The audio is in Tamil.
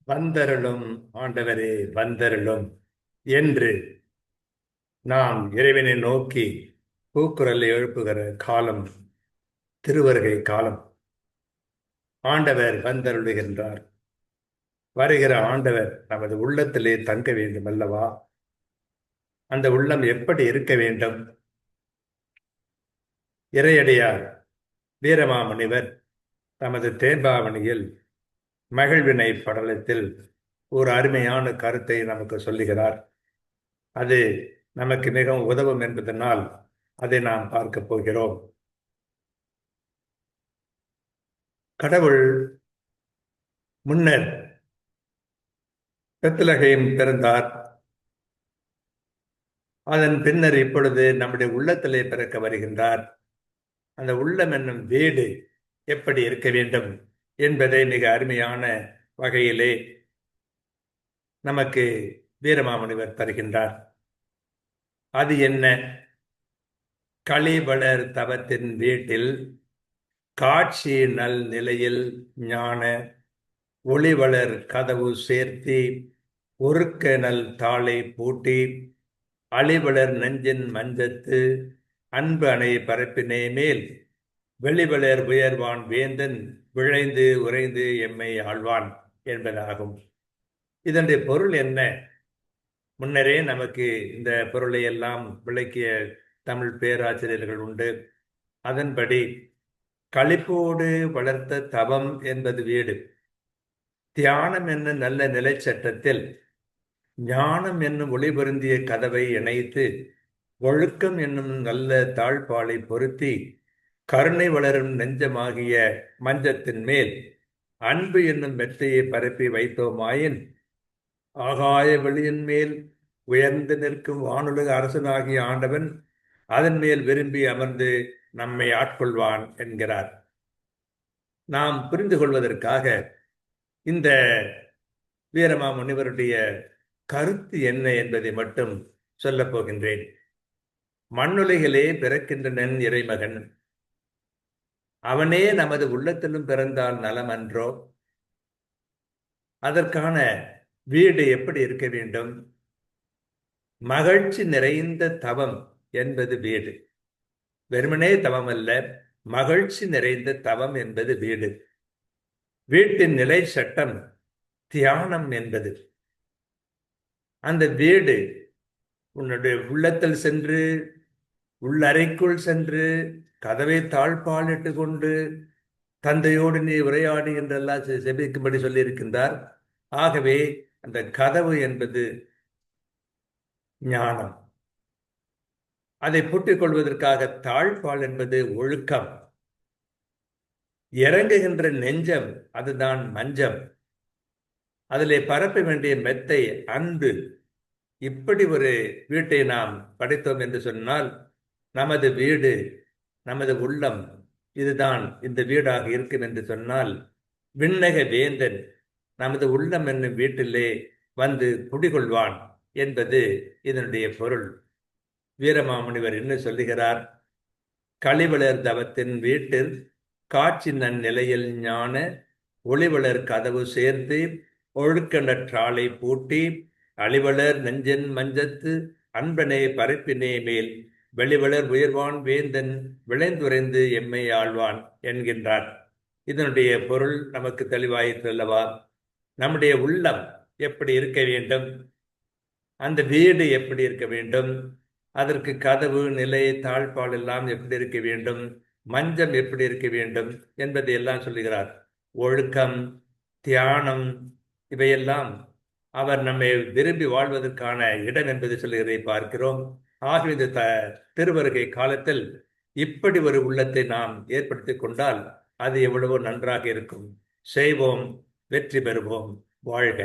வந்தருளும் ஆண்டவரே வந்தருளும் என்று நாம் இறைவனை நோக்கி கூக்குரலை எழுப்புகிற காலம் திருவருகை காலம். ஆண்டவர் வந்தருளுகின்றார். வருகிற ஆண்டவர் நமது உள்ளத்திலே தங்க வேண்டும் அல்லவா? அந்த உள்ளம் எப்படி இருக்க வேண்டும்? இறையடியார் வீரமாமுனிவர் தமது தேம்பாவணியில் மகிழ்வினை படலத்தில் ஒரு அருமையான கருத்தை நமக்கு சொல்லுகிறார். அது நமக்கு மிகவும் உதவும் என்பதனால் அதை நாம் பார்க்க போகிறோம். கடவுள் முன்னர் பெத்லகேம் பிறந்தார். அதன் பின்னர் இப்பொழுது நம்முடைய உள்ளத்திலே பிறக்க வருகின்றார். அந்த உள்ளம் என்னும் வீடு எப்படி இருக்க வேண்டும் என்பதை மிக அருமையான வகையிலே நமக்கு வீரமாமுனிவர் தருகின்றார். அது என்ன? களிவளர் தவத்தின் வீட்டில் காட்சி நல் நிலையில் ஞான ஒளிவளர் கதவு சேர்த்தி ஒருக்க நல் தாளை பூட்டி அழிவளர் நெஞ்சின் மஞ்சத்து அன்பு அணை பரப்பினே மேல் வெளிவளர் உயர்வான் வேந்தன் விழைந்து உறைந்து எம்மை ஆழ்வான் என்பதாகும். இதனுடைய பொருள் என்ன? முன்னரே நமக்கு இந்த பொருளை எல்லாம் விளக்கிய தமிழ் பேராசிரியர்கள் உண்டு. அதன்படி களிப்போடு வளர்த்த தவம் என்பது வீடு. தியானம் என்னும் நல்ல நிலைச்சட்டத்தில் ஞானம் என்னும் ஒளி பொருந்திய கதவை இணைத்து ஒழுக்கம் என்னும் நல்ல தாழ்பாலை பொருத்தி கருணை வளரும் நெஞ்சமாகிய மஞ்சத்தின் மேல் அன்பு என்னும் மெத்தையை பரப்பி வைத்தோமாயின் ஆகாய வெளியின் மேல் உயர்ந்து நிற்கும் வானுலக அரசனாகிய ஆண்டவன் அதன் மேல் விரும்பி அமர்ந்து நம்மை ஆட்கொள்வான் என்கிறார். நாம் புரிந்து கொள்வதற்காக இந்த வீரமாமுனிவருடைய கருத்து என்ன என்பதை மட்டும் சொல்லப் போகின்றேன். மண்ணுலகிலே பிறக்கின்றனன் இறைமகன். அவனே நமது உள்ளத்திலும் பிறந்தால் நலம் அன்றோ? அதற்கான வீடு எப்படி இருக்க வேண்டும்? மகிழ்ச்சி நிறைந்த தவம் என்பது வீடு. வெறுமனே தவம் அல்ல, மகிழ்ச்சி நிறைந்த தவம் என்பது வீடு. வீட்டின் நிலை சட்டம் தியானம் என்பது. அந்த வீடு உன்னுடைய உள்ளத்தில் சென்று உள்ளறைக்குள் சென்று கதவை தாழ்பாலிட்டு கொண்டு தந்தையோடு நீ உரையாடி என்றெல்லாம் செபிக்கும்படி சொல்லியிருக்கின்றார். ஆகவே அந்த கதவு என்பது ஞானம். அதை பூட்டிக் கொள்வதற்காக தாழ்பால் என்பது ஒழுக்கம். இறங்குகின்ற நெஞ்சம் அதுதான் மஞ்சம். அதிலே பரப்ப வேண்டிய மெத்தை அன்பு. இப்படி ஒரு வீட்டை நாம் படைத்தோம் என்று சொன்னால் நமது வீடு, நமது உள்ளம் இதுதான் இந்த வீடாக இருக்கும் என்று சொன்னால் விண்ணக வேந்தன் நமது உள்ளம் என்னும் வீட்டிலே வந்து குடிகொள்வான் என்பது இதனுடைய பொருள். வீரமாமுனிவர் என்ன சொல்லுகிறார்? களிவளர் தவத்தின் வீட்டில் காட்சி நன்னிலையில் ஞான ஒளிவளர் கதவு சேர்த்து ஒழுக்க நற்றாளை பூட்டி அழிவளர் நெஞ்சன் மஞ்சத்து அன்பனை பரப்பினே மேல் வெளிவளர் உயர்வான் வேந்தன் விளைந்துரைந்து எம்மை ஆழ்வான் என்கின்றார். இதனுடைய பொருள் நமக்கு தெளிவாயிற்று அல்லவா? நம்முடைய உள்ளம் எப்படி இருக்க வேண்டும்? அந்த வீடு எப்படி இருக்க வேண்டும்? அதற்கு கதவு நிலை தாழ்பால் எல்லாம் எப்படி இருக்க வேண்டும்? மஞ்சம் எப்படி இருக்க வேண்டும் என்பதை எல்லாம் சொல்லுகிறார். ஒழுக்கம், தியானம் இவையெல்லாம் அவர் நம்மை விரும்பி வாழ்வதற்கான இடம் என்பது சொல்லுகிறதை பார்க்கிறோம். ஆகவே இந்த திருவருகை காலத்தில் இப்படி ஒரு உள்ளத்தை நாம் ஏற்படுத்தி கொண்டால் அது எவ்வளவோ நன்றாக இருக்கும். செய்வோம், வெற்றி பெறுவோம். வாழ்க.